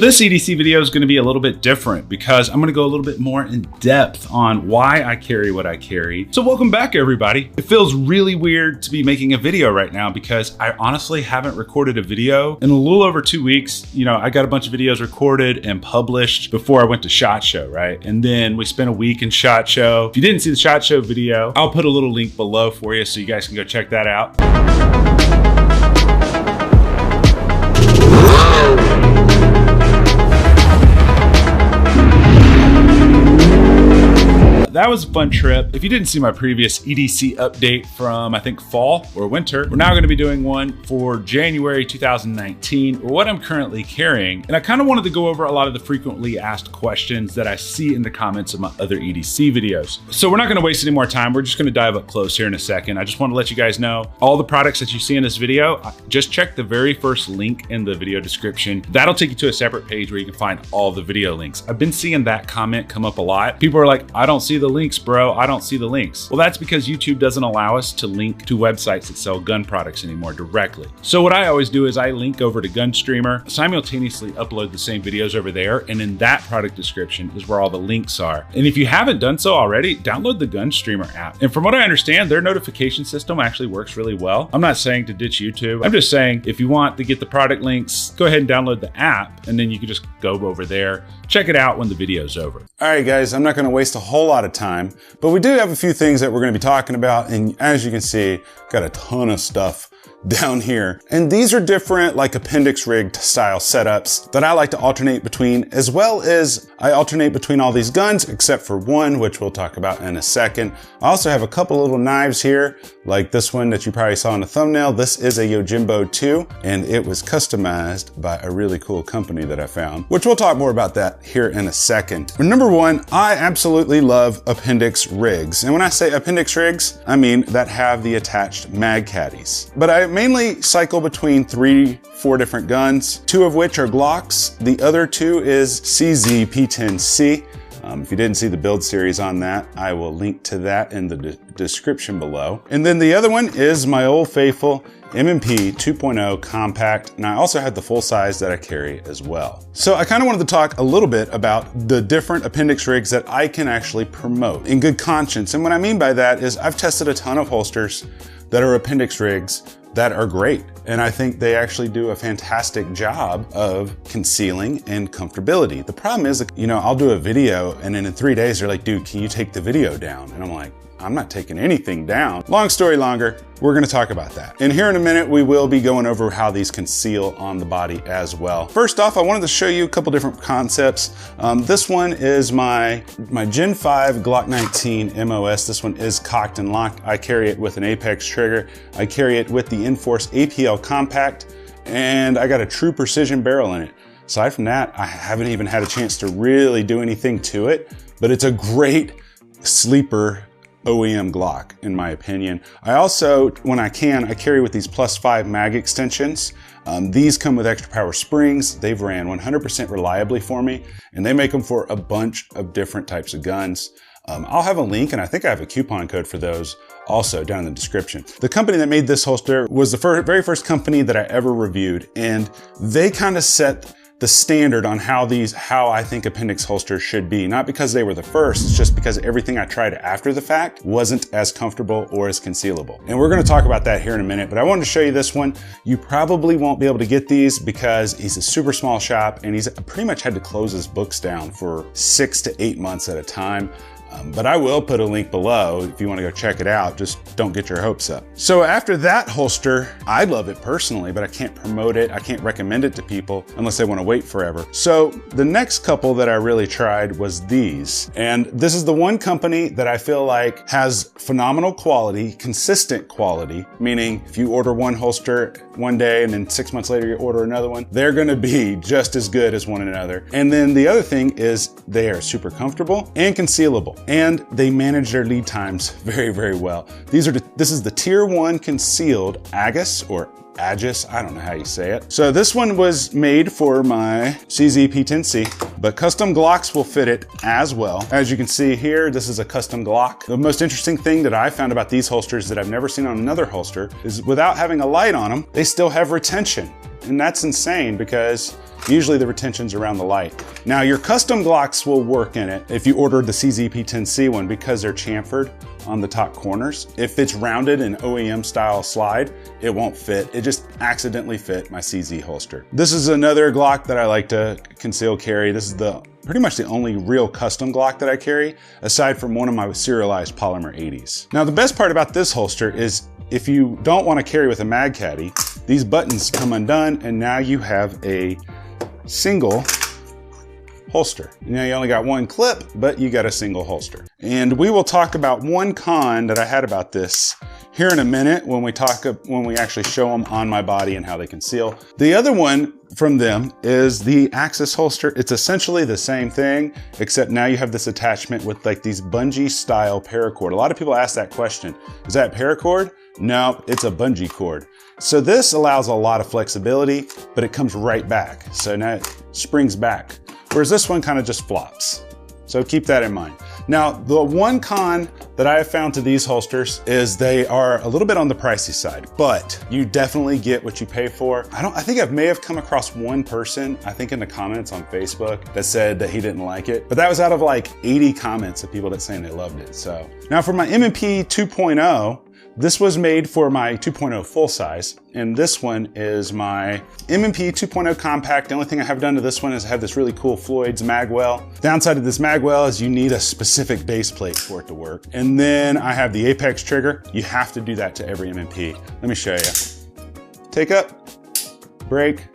This EDC video is going to be a little bit different because I'm going to go a little bit more in depth on why I carry what I carry. So welcome back, everybody. It feels really weird to be making a video right now because I honestly haven't recorded a video in a little over 2 weeks. You know, I got a bunch of videos recorded and published before I went to SHOT Show, right? And then we spent a week in SHOT Show. If you didn't see the SHOT Show video, I'll put a little link below for you so you guys can go check that out. That was a fun trip. If you didn't see my previous EDC update from, I think, fall or winter, we're now going to be doing one for January 2019, or what I'm currently carrying. And I kind of wanted to go over a lot of the frequently asked questions that I see in the comments of my other EDC videos. So we're not going to waste any more time. We're just going to dive up close here in a second. I just want to let you guys know all the products that you see in this video, just check the very first link in the video description. That'll take you to a separate page where you can find all the video links. I've been seeing that comment come up a lot. People are like, I don't see the links, bro. I don't see the links. Well, that's because YouTube doesn't allow us to link to websites that sell gun products anymore directly. So what I always do is I link over to Gunstreamer, simultaneously upload the same videos over there, and in that product description is where all the links are. And if you haven't done so already, download the Gunstreamer app. And from what I understand, their notification system actually works really well. I'm not saying to ditch YouTube. I'm just saying if you want to get the product links, go ahead and download the app, and then you can just go over there, check it out when the video's over. All right, guys, I'm not going to waste a whole lot of time, but we do have a few things that we're going to be talking about. And as you can see, got a ton of stuff down here. And these are different like appendix rigged style setups that I like to alternate between, as well as I alternate between all these guns except for one, which we'll talk about in a second. I also have a couple little knives here, like this one that you probably saw in the thumbnail. This is a Yojimbo 2, and it was customized by a really cool company that I found, which we'll talk more about that here in a second. But number one, I absolutely love appendix rigs. And when I say appendix rigs, I mean that have the attached mag caddies. But I mainly cycle between 3-4 different guns, 2 of which are Glocks. The other 2 is CZ P10C. If you didn't see the build series on that, I will link to that in the description below. And then the other one is my old faithful M&P 2.0 compact, and I also have the full size that I carry as well. So I kind of wanted to talk a little bit about the different appendix rigs that I can actually promote in good conscience. And what I mean by that is I've tested a ton of holsters that are appendix rigs that are great. And I think they actually do a fantastic job of concealing and comfortability. The problem is, you know, I'll do a video and then in 3 days they're like, dude, can you take the video down? And I'm like, I'm not taking anything down. Long story longer, we're gonna talk about that. And here in a minute, we will be going over how these conceal on the body as well. First off, I wanted to show you a couple different concepts. This one is my Gen 5 Glock 19 MOS. This one is cocked and locked. I carry it with an Apex trigger. I carry it with the Enforce APL compact, and I got a true precision barrel in it. Aside from that, I haven't even had a chance to really do anything to it, but it's a great sleeper OEM Glock, in my opinion. I also, when I can, I carry with these +5 mag extensions. These come with extra power springs. They've ran 100% reliably for me, and they make them for a bunch of different types of guns. I'll have a link, and I think I have a coupon code for those also down in the description. The company that made this holster was the very first company that I ever reviewed, and they kind of set the standard on how I think appendix holsters should be. Not because they were the first, it's just because everything I tried after the fact wasn't as comfortable or as concealable. And we're gonna talk about that here in a minute, but I wanted to show you this one. You probably won't be able to get these because he's a super small shop and he's pretty much had to close his books down for 6 to 8 months at a time. But I will put a link below if you want to go check it out. Just don't get your hopes up. So after that holster, I love it personally, but I can't promote it. I can't recommend it to people unless they want to wait forever. So the next couple that I really tried was these. And this is the one company that I feel like has phenomenal quality, consistent quality, meaning if you order one holster one day and then 6 months later you order another one, they're going to be just as good as one another. And then the other thing is they are super comfortable and concealable, and they manage their lead times very, very well. This is the Tier 1 concealed Agus or Aegis, I don't know how you say it. So this one was made for my CZ P10C, but custom Glocks will fit it as well. As you can see here, this is a custom Glock. The most interesting thing that I found about these holsters that I've never seen on another holster is without having a light on them, they still have retention. And that's insane because Usually the retention's around the light. Now your custom Glocks will work in it if you ordered the CZP-10C one because they're chamfered on the top corners. If it's rounded in OEM style slide, it won't fit. It just accidentally fit my CZ holster. This is another Glock that I like to conceal carry. This is pretty much the only real custom Glock that I carry, aside from one of my serialized polymer 80s. Now the best part about this holster is if you don't want to carry with a mag caddy, these buttons come undone and now you have a single holster. Now you only got one clip, but you got a single holster. And we will talk about one con that I had about this here in a minute when we actually show them on my body and how they conceal. The other one from them is the Axis holster. It's essentially the same thing, except now you have this attachment with like these bungee style paracord. A lot of people ask that question. Is that paracord? No, it's a bungee cord. So this allows a lot of flexibility, but it comes right back. So now it springs back. Whereas this one kind of just flops. So keep that in mind. Now, the one con that I have found to these holsters is they are a little bit on the pricey side, but you definitely get what you pay for. I think I may have come across one person, I think in the comments on Facebook, that said that he didn't like it, but that was out of like 80 comments of people that saying they loved it. So now for my M&P 2.0, this was made for my 2.0 full size, and this one is my M&P 2.0 compact. The only thing I have done to this one is I have this really cool Floyd's magwell. Downside of this magwell is you need a specific base plate for it to work. And then I have the Apex trigger. You have to do that to every M&P. Let me show you. Take up, break,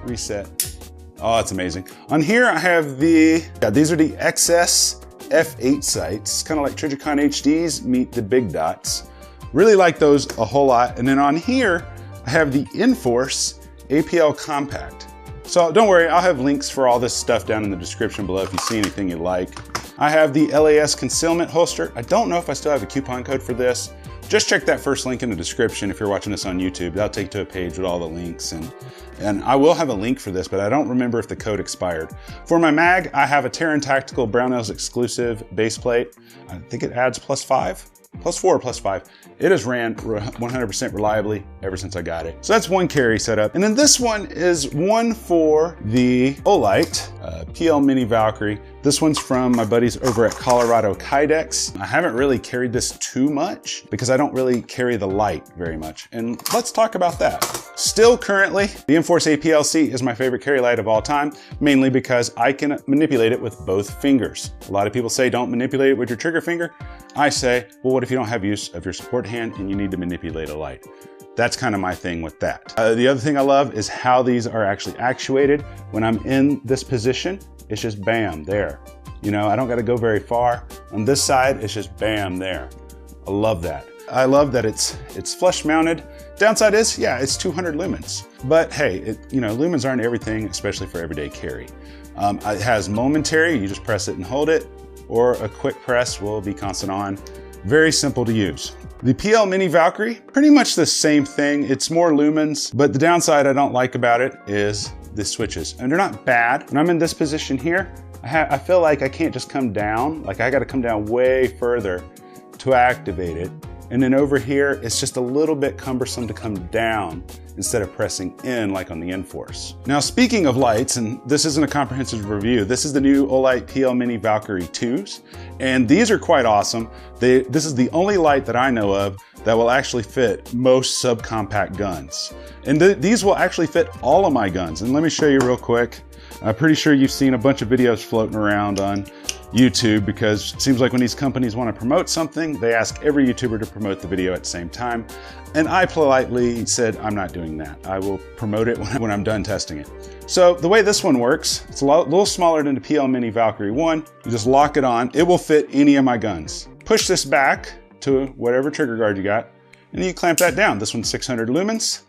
reset. Oh, it's amazing. On here I have these are the XS F8 sights, kind of like Trijicon HDs meet the big dots. Really like those a whole lot. And then on here, I have the Enforce APL Compact. So don't worry, I'll have links for all this stuff down in the description below if you see anything you like. I have the LAS concealment holster. I don't know if I still have a coupon code for this. Just check that first link in the description if you're watching this on YouTube. That'll take you to a page with all the links. And I will have a link for this, but I don't remember if the code expired. For my mag, I have a Terran Tactical Brownells exclusive base plate. I think it adds +5, +4 or +5. It has ran 100% reliably ever since I got it. So that's one carry setup. And then this one is one for the Olight PL Mini Valkyrie. This one's from my buddies over at Colorado Kydex. I haven't really carried this too much because I don't really carry the light very much. And let's talk about that. Still currently, the Enforce APLC is my favorite carry light of all time, mainly because I can manipulate it with both fingers. A lot of people say don't manipulate it with your trigger finger. I say, well, what if you don't have use of your support hand and you need to manipulate a light? That's kind of my thing with that. The other thing I love is how these are actually actuated. When I'm in this position, it's just bam, there. You know, I don't gotta go very far. On this side, it's just bam, there. I love that. I love that it's flush mounted. Downside is, yeah, it's 200 lumens. But hey, lumens aren't everything, especially for everyday carry. It has momentary, you just press it and hold it, or a quick press will be constant on. Very simple to use. The PL Mini Valkyrie, pretty much the same thing. It's more lumens, but the downside I don't like about it is the switches. And they're not bad. When I'm in this position here, I feel like I can't just come down. Like I gotta come down way further to activate it. And then over here, it's just a little bit cumbersome to come down instead of pressing in like on the Enforce. Now, speaking of lights, and this isn't a comprehensive review, this is the new Olight PL Mini Valkyrie 2s, and these are quite awesome. This is the only light that I know of that will actually fit most subcompact guns. And these will actually fit all of my guns. And let me show you real quick. I'm pretty sure you've seen a bunch of videos floating around on YouTube because it seems like when these companies want to promote something, they ask every YouTuber to promote the video at the same time. And I politely said, I'm not doing that. I will promote it when I'm done testing it. So the way this one works, it's a little smaller than the PL Mini Valkyrie 1. You just lock it on. It will fit any of my guns. Push this back to whatever trigger guard you got, and you clamp that down. This one's 600 lumens,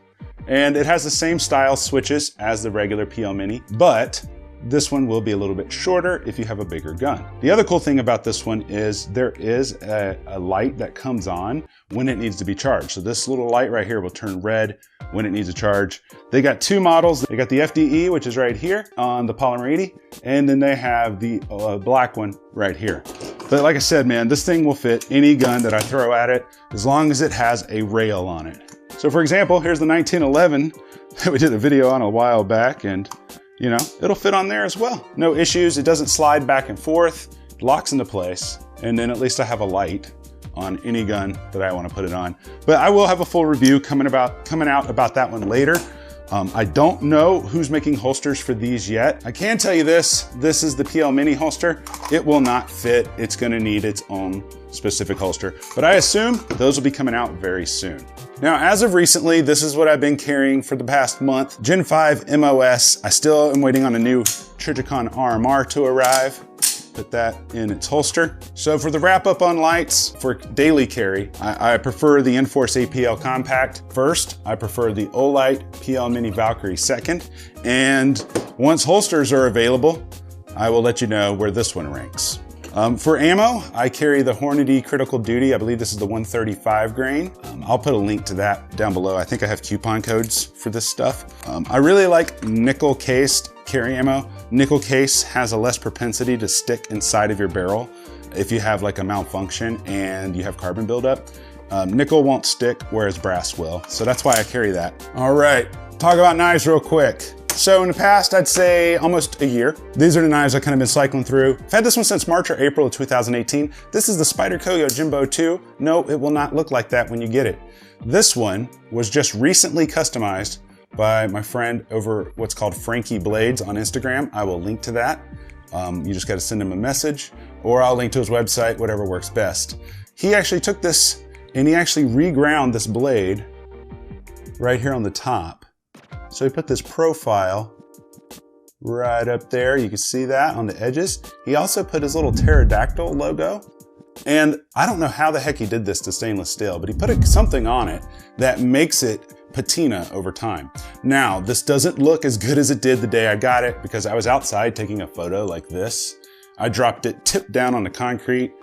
and it has the same style switches as the regular PL Mini, but this one will be a little bit shorter if you have a bigger gun. The other cool thing about this one is there is a light that comes on when it needs to be charged. So this little light right here will turn red when it needs to charge. They got two models. They got the FDE, which is right here on the Polymer 80, and then they have the black one right here. But like I said, man, this thing will fit any gun that I throw at it as long as it has a rail on it. So for example, here's the 1911 that we did a video on a while back, and you know, it'll fit on there as well. No issues, it doesn't slide back and forth, it locks into place, and then at least I have a light on any gun that I want to put it on. But I will have a full review coming out about that one later. I don't know who's making holsters for these yet. I can tell you this is the PL Mini holster. It will not fit. It's gonna need its own specific holster, but I assume those will be coming out very soon. Now, as of recently, this is what I've been carrying for the past month. Gen 5 MOS. I still am waiting on a new Trijicon RMR to arrive. Put that in its holster. So for the wrap up on lights for daily carry, I prefer the Enforce APL Compact first. I prefer the Olight PL Mini Valkyrie second. And once holsters are available, I will let you know where this one ranks. For ammo, I carry the Hornady Critical Duty. I believe this is the 135 grain. I'll put a link to that down below. I think I have coupon codes for this stuff. I really like nickel cased carry ammo. Nickel case has a less propensity to stick inside of your barrel if you have like a malfunction and you have carbon buildup. Nickel won't stick, whereas brass will. So that's why I carry that. All right, talk about knives real quick. So in the past, I'd say almost a year. These are the knives I've kind of been cycling through. I've had this one since March or April of 2018. This is the Spyderco Yojimbo 2. No, it will not look like that when you get it. This one was just recently customized by my friend over what's called Frankie Blades on Instagram. I will link to that. You just gotta send him a message, or I'll link to his website, whatever works best. He actually took this and he actually reground this blade right here on the top. So he put this profile right up there. You can see that on the edges. He also put his little pterodactyl logo. And I don't know how the heck he did this to stainless steel, but he put something on it that makes it patina over time. Now, this doesn't look as good as it did the day I got it because I was outside taking a photo like this. I dropped it, tipped down on the concrete,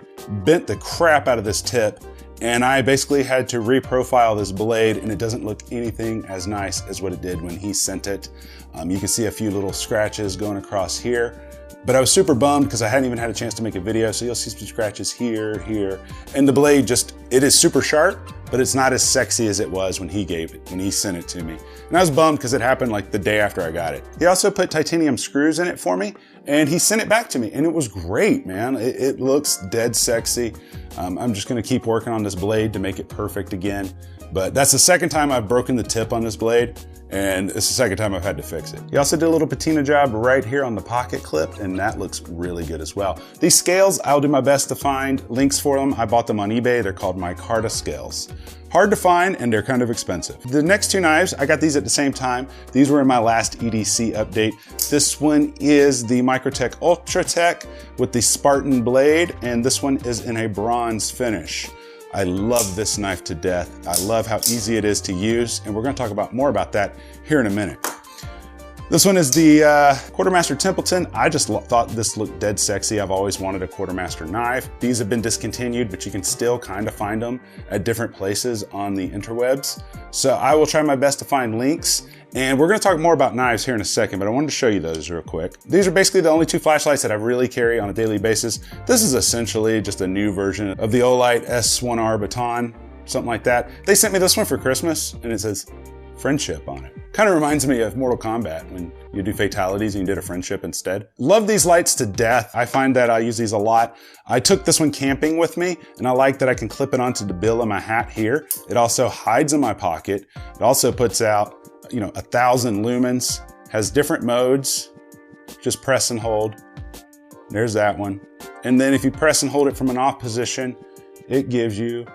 bent the crap out of this tip, and I basically had to reprofile this blade, and it doesn't look anything as nice as what it did when he sent it. You can see a few little scratches going across here. But I was super bummed because I hadn't even had a chance to make a video, so you'll see some scratches here, here. And the blade just, it is super sharp, but it's not as sexy as it was when he sent it to me. And I was bummed because it happened like the day after I got it. He also put titanium screws in it for me, and he sent it back to me, and it was great, man. It looks dead sexy. I'm just gonna keep working on this blade to make it perfect again. But that's the second time I've broken the tip on this blade, and it's the second time I've had to fix it. He also did a little patina job right here on the pocket clip, and that looks really good as well. These scales, I'll do my best to find links for them. I bought them on eBay. They're called micarta scales. Hard to find, and they're kind of expensive. The next two knives, I got these at the same time. These were in my last EDC update. This one is the Microtech Ultratech with the Spartan blade, and this one is in a bronze finish. I love this knife to death. I love how easy it is to use, and we're gonna talk more about that here in a minute. This one is the Quartermaster Templeton. I just thought this looked dead sexy. I've always wanted a Quartermaster knife. These have been discontinued, but you can still kind of find them at different places on the interwebs. So I will try my best to find links. And we're gonna talk more about knives here in a second, but I wanted to show you those real quick. These are basically the only two flashlights that I really carry on a daily basis. This is essentially just a new version of the Olight S1R baton, something like that. They sent me this one for Christmas, and it says friendship on it. Kind of reminds me of Mortal Kombat when you do fatalities and you did a friendship instead. Love these lights to death. I find that I use these a lot. I took this one camping with me, and I like that I can clip it onto the bill of my hat here. It also hides in my pocket. It also puts out 1,000 lumens, has different modes. Just press and hold. There's that one. And then if you press and hold it from an off position, it gives you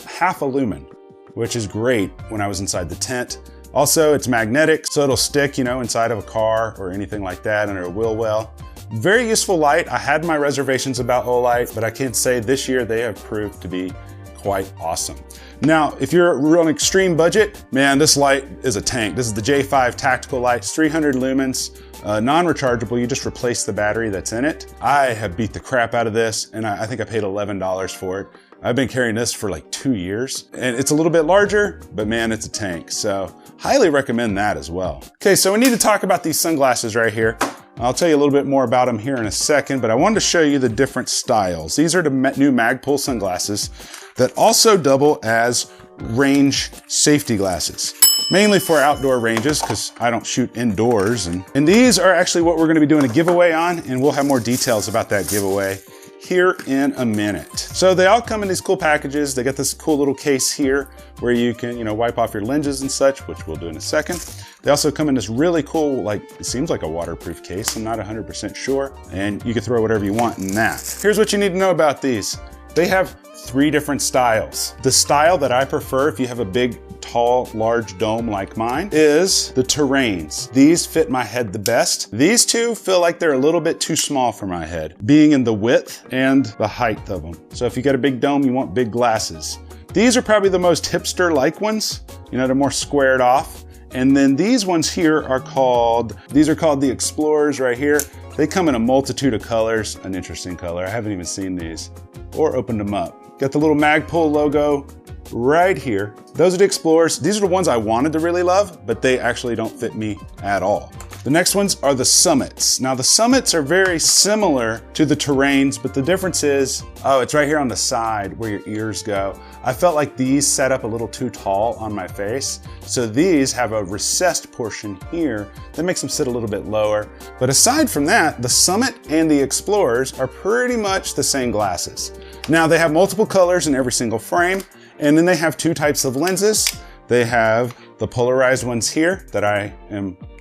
half a lumen, which is great when I was inside the tent. Also, it's magnetic, so it'll stick, inside of a car or anything like that under a wheel well. Very useful light. I had my reservations about Olight, but I can say this year they have proved to be quite awesome. Now, if you're on an extreme budget, man, this light is a tank. This is the J5 tactical light. It's 300 lumens, non-rechargeable. You just replace the battery that's in it. I have beat the crap out of this, and I think I paid $11 for it. I've been carrying this for like 2 years, and it's a little bit larger, but man, it's a tank. So highly recommend that as well. Okay, so we need to talk about these sunglasses right here. I'll tell you a little bit more about them here in a second, but I wanted to show you the different styles. These are the new Magpul sunglasses that also double as range safety glasses, mainly for outdoor ranges because I don't shoot indoors. And these are actually what we're gonna be doing a giveaway on, and we'll have more details about that giveaway here in a minute. So they all come in these cool packages. They got this cool little case here where you can, wipe off your lenses and such, which we'll do in a second. They also come in this really cool, it seems like a waterproof case. I'm not 100% sure. And you can throw whatever you want in that. Here's what you need to know about these. They have 3 different styles. The style that I prefer, if you have a big, tall, large dome like mine, is the terrains. These fit my head the best. These two feel like they're a little bit too small for my head, being in the width and the height of them. So if you got a big dome, you want big glasses. These are probably the most hipster-like ones. They're more squared off. And then these ones here are called the Explorers right here. They come in a multitude of colors. An interesting color. I haven't even seen these or opened them up. Got the little Magpul logo right here. Those are the Explorers. These are the ones I wanted to really love, but they actually don't fit me at all. The next ones are the Summits. Now the Summits are very similar to the Terrains, but the difference is, it's right here on the side where your ears go. I felt like these set up a little too tall on my face. So these have a recessed portion here that makes them sit a little bit lower. But aside from that, the Summit and the Explorers are pretty much the same glasses. Now they have multiple colors in every single frame, and then they have 2 types of lenses. They have the polarized ones here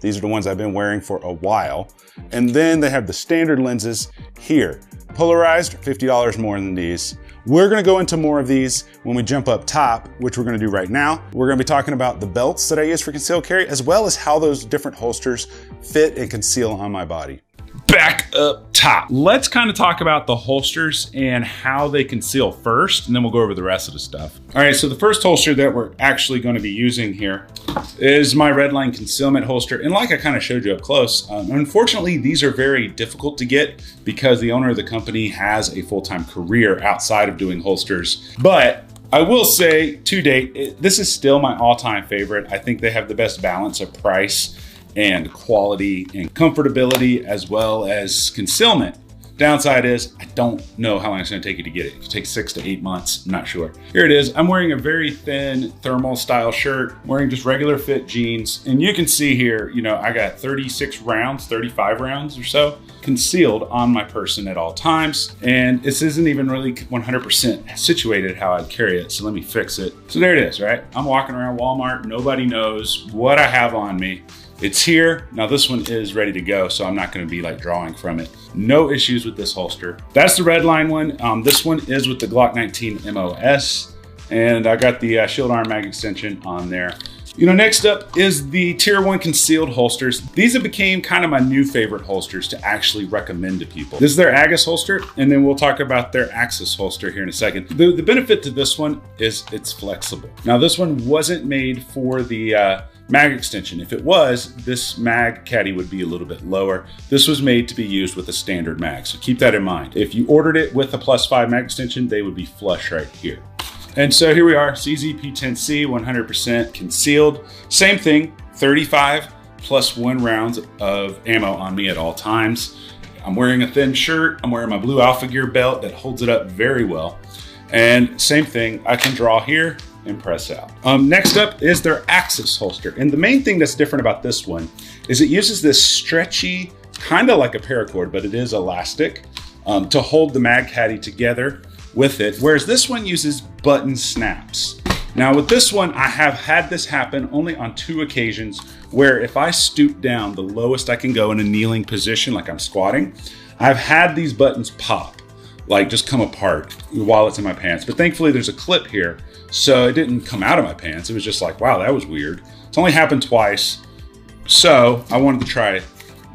these are the ones I've been wearing for a while. And then they have the standard lenses here. Polarized, $50 more than these. We're gonna go into more of these when we jump up top, which we're gonna do right now. We're gonna be talking about the belts that I use for concealed carry, as well as how those different holsters fit and conceal on my body. Back up top. Let's kind of talk about the holsters and how they conceal first, and then we'll go over the rest of the stuff. All right, so the first holster that we're actually going to be using here is my Redline concealment holster. And like I kind of showed you up close, unfortunately, these are very difficult to get because the owner of the company has a full-time career outside of doing holsters. But I will say, to date, this is still my all-time favorite. I think they have the best balance of price and quality and comfortability, as well as concealment. Downside is, I don't know how long it's gonna take you to get it. It could take 6 to 8 months, I'm not sure. Here it is. I'm wearing a very thin thermal style shirt, wearing just regular fit jeans. And you can see here, I got 36 rounds, 35 rounds or so concealed on my person at all times. And this isn't even really 100% situated how I'd carry it. So let me fix it. So there it is, right? I'm walking around Walmart. Nobody knows what I have on me. It's here. Now this one is ready to go, so I'm not gonna be drawing from it. No issues with this holster. That's the Redline one. This one is with the Glock 19 MOS, and I got the shield arm mag extension on there. Next up is the Tier 1 concealed holsters. These have became kind of my new favorite holsters to actually recommend to people. This is their Agus holster, and then we'll talk about their Axis holster here in a second. The benefit to this one is it's flexible. Now this one wasn't made for the mag extension. If it was, this mag caddy would be a little bit lower. This was made to be used with a standard mag, so keep that in mind. If you ordered it with a +5 mag extension, they would be flush right here. And so here we are, CZ-P10C, 100% concealed. Same thing, 35 + 1 rounds of ammo on me at all times. I'm wearing a thin shirt. I'm wearing my blue Alpha Gear belt that holds it up very well. And same thing, I can draw here and press out. Next up is their Axis holster. And the main thing that's different about this one is it uses this stretchy, kind of like a paracord, but it is elastic, to hold the mag caddy together with it, whereas this one uses button snaps. Now with this one, I have had this happen only on 2 occasions where if I stoop down the lowest I can go in a kneeling position, like I'm squatting, I've had these buttons pop, just come apart while it's in my pants. But thankfully there's a clip here, so it didn't come out of my pants. It was just wow, that was weird. It's only happened twice. So I wanted to try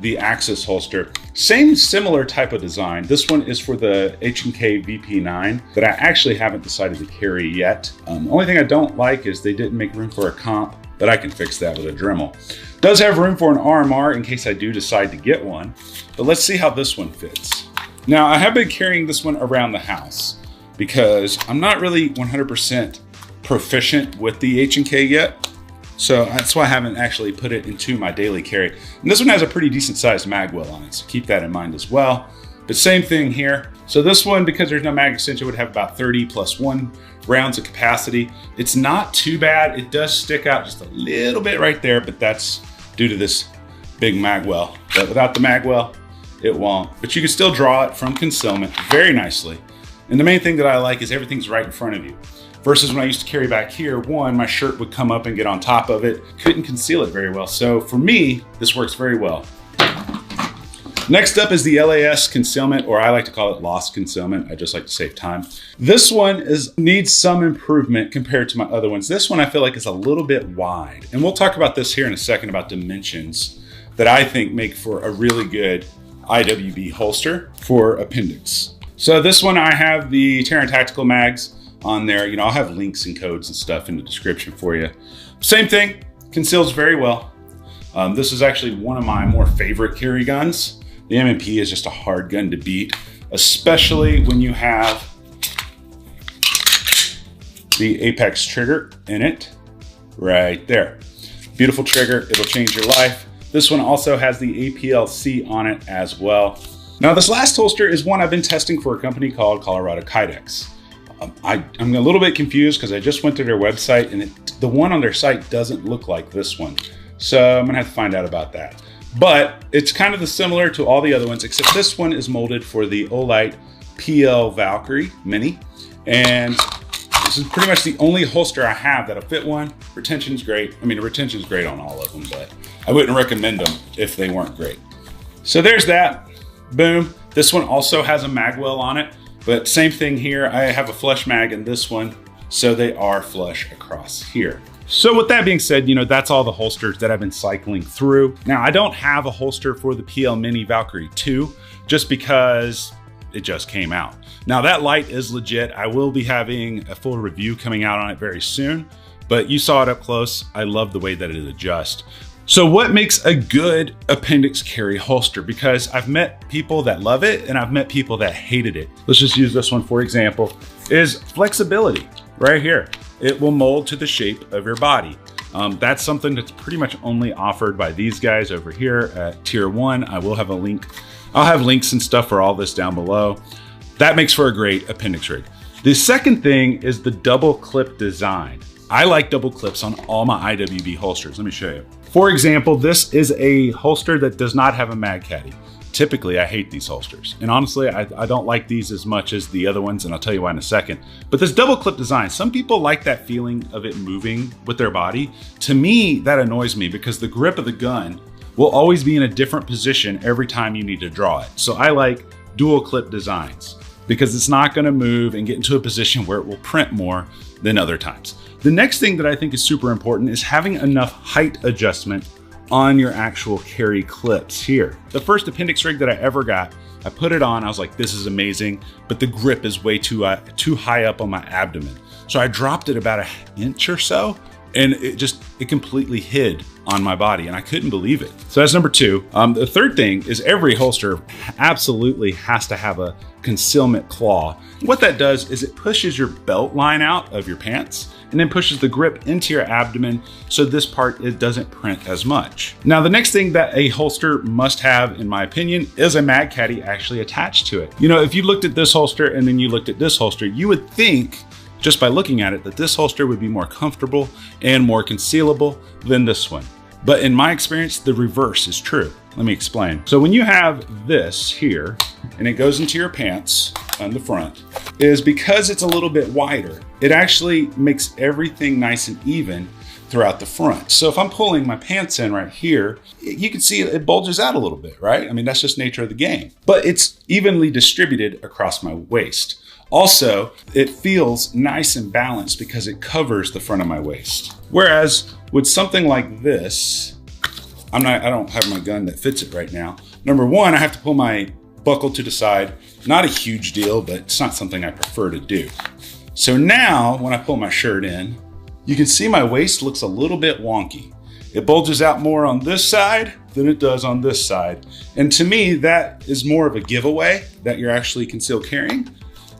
the Axis holster. Similar type of design. This one is for the H&K VP9 that I actually haven't decided to carry yet. Only thing I don't like is they didn't make room for a comp, but I can fix that with a Dremel. Does have room for an RMR in case I do decide to get one, but let's see how this one fits. Now I have been carrying this one around the house because I'm not really 100% proficient with the H&K yet. So that's why I haven't actually put it into my daily carry. And this one has a pretty decent sized mag well on it, so keep that in mind as well. But same thing here. So this one, because there's no mag extension, would have about 30 plus 1 rounds of capacity. It's not too bad. It does stick out just a little bit right there, but that's due to this big mag well. But without the mag well, it won't. But you can still draw it from concealment very nicely. And the main thing that I like is everything's right in front of you. Versus when I used to carry back here, one, my shirt would come up and get on top of it. Couldn't conceal it very well. So for me, this works very well. Next up is the LAS concealment, or I like to call it lost concealment. I just like to save time. This one needs some improvement compared to my other ones. This one I feel like is a little bit wide. And we'll talk about this here in a second about dimensions that I think make for a really good IWB holster for appendix. So this one, I have the Terran Tactical mags on there. You know, I'll have links and codes and stuff in the description for you. Same thing, conceals very well. This is actually one of my more favorite carry guns. The M&P is just a hard gun to beat, especially when you have the Apex trigger in it, right there. Beautiful trigger, it'll change your life. This one also has the APLC on it as well. Now this last holster is one I've been testing for a company called Colorado Kydex. I'm a little bit confused because I just went to their website and the one on their site doesn't look like this one. So I'm gonna have to find out about that. But it's kind of similar to all the other ones, except this one is molded for the Olight PL Valkyrie Mini. And this is pretty much the only holster I have that'll fit one. Retention's great. I mean, the retention's great on all of them, but I wouldn't recommend them if they weren't great. So there's that. Boom. This one also has a mag well on it, but same thing here. I have a flush mag in this one, so they are flush across here. So with that being said, you know, that's all the holsters that I've been cycling through. Now, I don't have a holster for the PL Mini Valkyrie 2, just because it just came out. Now that light is legit. I will be having a full review coming out on it very soon, but you saw it up close. I love the way that it adjusts. So what makes a good appendix carry holster? Because I've met people that love it and I've met people that hated it. Let's just use this one for example, is flexibility right here. It will mold to the shape of your body. That's something that's pretty much only offered by these guys over here at Tier 1. I will have a link. I'll have links and stuff for all this down below. That makes for a great appendix rig. The second thing is the double clip design. I like double clips on all my IWB holsters. Let me show you. For example, this is a holster that does not have a mag caddy. Typically, I hate these holsters. And honestly, I don't like these as much as the other ones, and I'll tell you why in a second. But this double clip design, some people like that feeling of it moving with their body. To me, that annoys me because the grip of the gun will always be in a different position every time you need to draw it. So I like dual clip designs because it's not gonna move and get into a position where it will print more than other times. The next thing that I think is super important is having enough height adjustment on your actual carry clips here. The first appendix rig that I ever got, I put it on, I was like, this is amazing, but the grip is way too high up on my abdomen. So I dropped it about an inch or so, and it completely hid on my body, and I couldn't believe it. So that's number two. The third thing is every holster absolutely has to have a concealment claw. What that does is it pushes your belt line out of your pants and then pushes the grip into your abdomen, so this part, it doesn't print as much. Now, the next thing that a holster must have, in my opinion, is a mag caddy actually attached to it. You know, if you looked at this holster and then you looked at this holster, you would think, just by looking at it, that this holster would be more comfortable and more concealable than this one. But in my experience, the reverse is true. Let me explain. So when you have this here, and it goes into your pants on the front, is because it's a little bit wider, it actually makes everything nice and even throughout the front. So if I'm pulling my pants in right here, you can see it bulges out a little bit, right? I mean, that's just nature of the game. But it's evenly distributed across my waist. Also, it feels nice and balanced because it covers the front of my waist. Whereas with something like this, I don't have my gun that fits it right now. Number one, I have to pull my buckle to the side. Not a huge deal, but it's not something I prefer to do. So now when I pull my shirt in, you can see my waist looks a little bit wonky. It bulges out more on this side than it does on this side. And to me, that is more of a giveaway that you're actually concealed carrying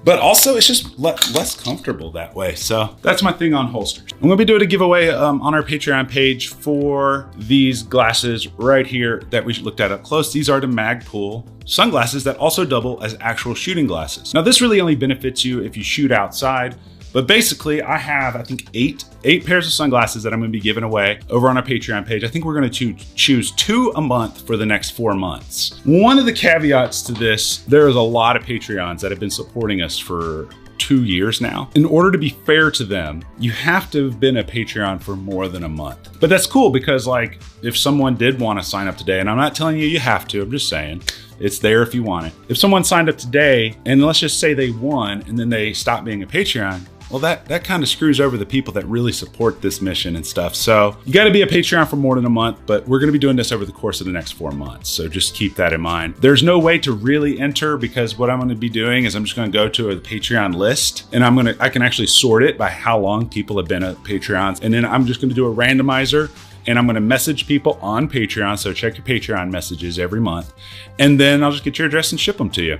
but also it's just less comfortable that way. So that's my thing on holsters. I'm gonna be doing a giveaway on our Patreon page for these glasses right here that we looked at up close. These are the Magpul sunglasses that also double as actual shooting glasses. Now this really only benefits you if you shoot outside, but basically I have, I think eight pairs of sunglasses that I'm gonna be giving away over on our Patreon page. I think we're gonna choose 2 a month for the next 4 months. One of the caveats to this, there is a lot of Patreons that have been supporting us for 2 years now. In order to be fair to them, you have to have been a Patreon for more than a month. But that's cool because like, if someone did wanna sign up today, and I'm not telling you you have to, I'm just saying, it's there if you want it. If someone signed up today, and let's just say they won, and then they stopped being a Patreon, well, that kind of screws over the people that really support this mission and stuff. So you got to be a Patreon for more than a month, but we're going to be doing this over the course of the next 4 months. So just keep that in mind. There's no way to really enter because what I'm going to be doing is I'm just going to go to a Patreon list and I can actually sort it by how long people have been at Patreons. And then I'm just going to do a randomizer and I'm going to message people on Patreon. So check your Patreon messages every month. And then I'll just get your address and ship them to you.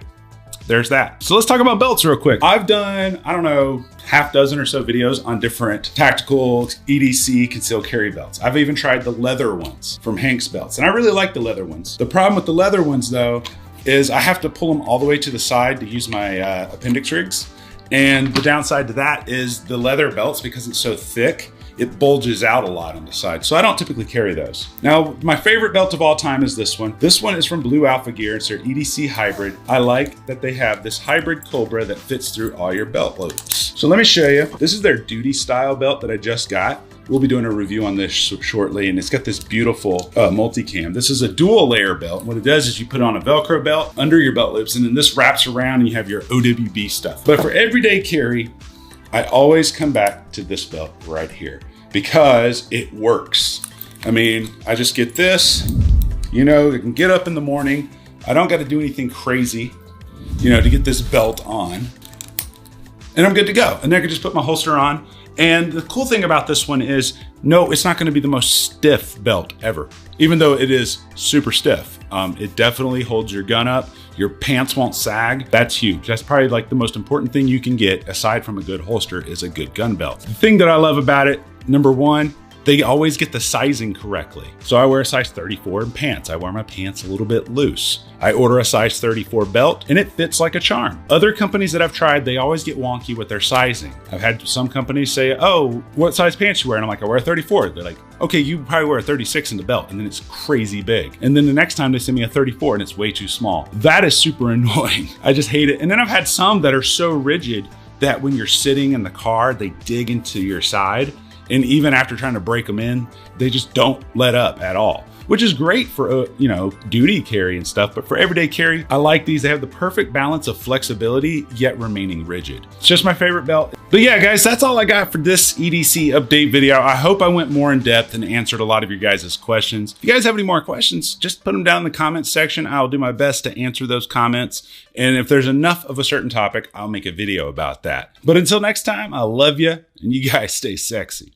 There's that. So let's talk about belts real quick. I've done, I don't know, half dozen or so videos on different tactical EDC concealed carry belts. I've even tried the leather ones from Hank's Belts, and I really like the leather ones. The problem with the leather ones though, is I have to pull them all the way to the side to use my appendix rigs. And the downside to that is the leather belts, because it's so thick, it bulges out a lot on the side. So I don't typically carry those. Now, my favorite belt of all time is this one. This one is from Blue Alpha Gear. It's their EDC hybrid. I like that they have this hybrid Cobra that fits through all your belt loops. So let me show you. This is their duty style belt that I just got. We'll be doing a review on this shortly, and it's got this beautiful multicam. This is a dual layer belt. What it does is you put on a Velcro belt under your belt loops, and then this wraps around and you have your OWB stuff. But for everyday carry, I always come back to this belt right here because it works. I mean, I just get this, you know, I can get up in the morning. I don't got to do anything crazy, you know, to get this belt on, and I'm good to go. And then I can just put my holster on. And the cool thing about this one is, no, it's not going to be the most stiff belt ever, even though it is super stiff. It definitely holds your gun up. Your pants won't sag. That's huge. That's probably like the most important thing you can get aside from a good holster is a good gun belt. The thing that I love about it, number one, they always get the sizing correctly. So I wear a size 34 in pants. I wear my pants a little bit loose. I order a size 34 belt and it fits like a charm. Other companies that I've tried, they always get wonky with their sizing. I've had some companies say, oh, what size pants you wear? And I'm like, I wear a 34. They're like, okay, you probably wear a 36 in the belt. And then it's crazy big. And then the next time they send me a 34 and it's way too small. That is super annoying. I just hate it. And then I've had some that are so rigid that when you're sitting in the car, they dig into your side. And even after trying to break them in, they just don't let up at all, which is great for, you know, duty carry and stuff. But for everyday carry, I like these. They have the perfect balance of flexibility, yet remaining rigid. It's just my favorite belt. But yeah, guys, that's all I got for this EDC update video. I hope I went more in depth and answered a lot of your guys' questions. If you guys have any more questions, just put them down in the comments section. I'll do my best to answer those comments. And if there's enough of a certain topic, I'll make a video about that. But until next time, I love you and you guys stay sexy.